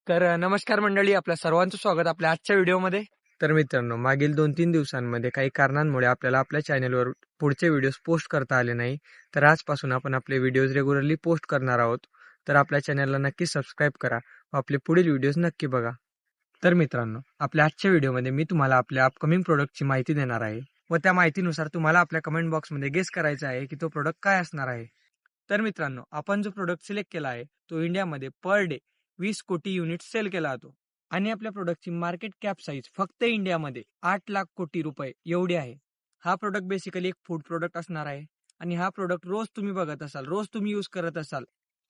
नमस्कार मंडळी, आपल्या सर्वांचं स्वागत आपल्या आजच्या व्हिडिओमध्ये. तर मित्रांनो, मागील 2-3 दिवसांमध्ये काही कारणांमुळे आपल्याला आपल्या चॅनलवर पुढचे व्हिडिओज पोस्ट करता आले नाही. तर आजपासून आपण आपले व्हिडिओज रेग्युलरली पोस्ट करणार आहोत. तर आपल्या चॅनलला नक्की सबस्क्राईब करा व आपले पुढील व्हिडिओज नक्की बघा. तर मित्रांनो, आपल्या आजच्या व्हिडिओमध्ये मी तुम्हाला आपल्या अपकमिंग प्रोडक्टची माहिती देणार आहे व त्या माहितीनुसार तुम्हाला आपल्या कमेंट बॉक्समध्ये गेस करायचा आहे की तो प्रोडक्ट काय असणार आहे. तर मित्रांनो, आपण जो प्रोडक्ट सिलेक्ट केला आहे तो इंडियामध्ये पर डे 20 कोटी युनिट सेल केला जातो आणि आपल्या प्रोडक्टची मार्केट कॅप साईज फक्त इंडियामध्ये 8 लाख कोटी रुपये एवढी आहे. हा प्रोडक्ट बेसिकली एक फूड प्रोडक्ट असणार आहे आणि हा प्रोडक्ट रोज तुम्ही बघत असाल, रोज तुम्ही यूज करत असाल.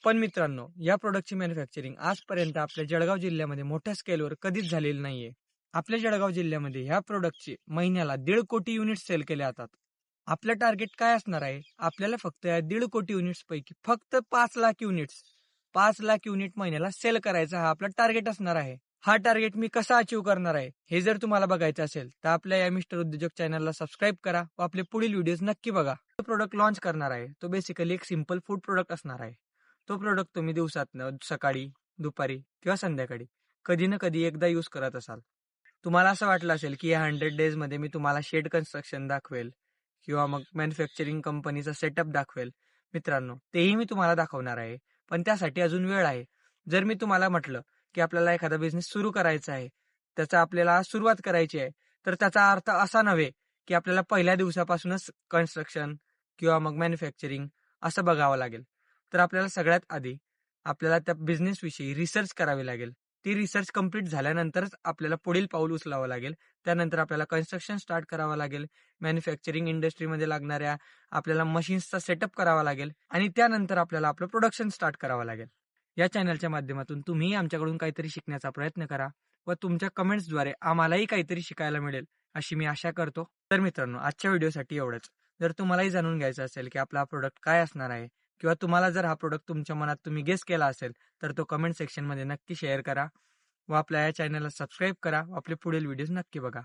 पण मित्रांनो, या प्रोडक्टची मॅन्युफॅक्चरिंग आजपर्यंत आपल्या जळगाव जिल्ह्यामध्ये मोठ्या स्केलवर कधीच झालेली नाहीये. आपल्या जळगाव जिल्ह्यामध्ये ह्या प्रोडक्टचे महिन्याला 1.5 कोटी युनिट सेल केले जातात. आपलं टार्गेट काय असणार आहे? आपल्याला फक्त या 1.5 कोटी युनिट्स पैकी फक्त 5 लाख युनिट महिन्याला सेल करायचा हा आपला टार्गेट असणार आहे. हा टार्गेट मी कसा अचीव्ह करणार आहे हे जर तुम्हाला बघायचं असेल तर आपल्या या मिस्टर उद्योजक चॅनलला सबस्क्राईब करा व आपले पुढील व्हिडिओज नक्की बघा. जो प्रोडक्ट लॉन्च करणार आहे तो बेसिकली एक सिंपल फूड प्रोडक्ट असणार आहे. तो प्रोडक्ट तुम्ही दिवसातनं सकाळी, दुपारी किंवा संध्याकाळी कधी ना कधी एकदा यूज करत असाल. तुम्हाला असं वाटलं असेल की या 100 डेज मध्ये मी तुम्हाला शेड कन्स्ट्रक्शन दाखवेल किंवा मग मॅन्युफॅक्चरिंग कंपनीचा सेटअप दाखवेल. मित्रांनो, तेही मी तुम्हाला दाखवणार आहे, पण त्यासाठी अजून वेळ आहे. जर मी तुम्हाला म्हटलं की आपल्याला एखादा बिझनेस सुरू करायचा आहे, त्याचा आपल्याला सुरुवात करायची आहे, तर त्याचा अर्थ असा नव्हे की आपल्याला पहिल्या दिवसापासूनच कन्स्ट्रक्शन किंवा मग मॅन्युफॅक्चरिंग असं बघावं लागेल. तर आपल्याला सगळ्यात आधी आपल्याला त्या बिझनेस विषयी रिसर्च करावी लागेल. ती रिसर्च कंप्लीट झाल्यानंतरच आपल्याला पुढील पाऊल उचलावं लागेल. त्यानंतर आपल्याला कन्स्ट्रक्शन स्टार्ट करावं लागेल. मॅन्युफॅक्चरिंग इंडस्ट्रीमध्ये लागणाऱ्या आपल्याला मशीन्सचा सेटअप करावा लागेल आणि त्यानंतर आपल्याला आपलं प्रोडक्शन स्टार्ट करावं लागेल. या चॅनलच्या माध्यमातून तुम्ही आमच्याकडून काहीतरी शिकण्याचा प्रयत्न करा व तुमच्या कमेंट्सद्वारे आम्हालाही काहीतरी शिकायला मिळेल अशी मी आशा करतो. तर मित्रांनो, आजच्या व्हिडिओसाठी एवढंच. जर तुम्हालाही जाणून घ्यायचं असेल की आपला प्रोडक्ट काय असणार आहे किंवा तुम्हाला जर हा प्रोडक्ट तुमच्या मनात तुम्ही गेस केला असेल तर तो कमेंट सेक्शनमध्ये नक्की शेअर करा व आपल्या या चॅनलला सबस्क्राईब करा व आपले पुढील व्हिडिओज नक्की बघा.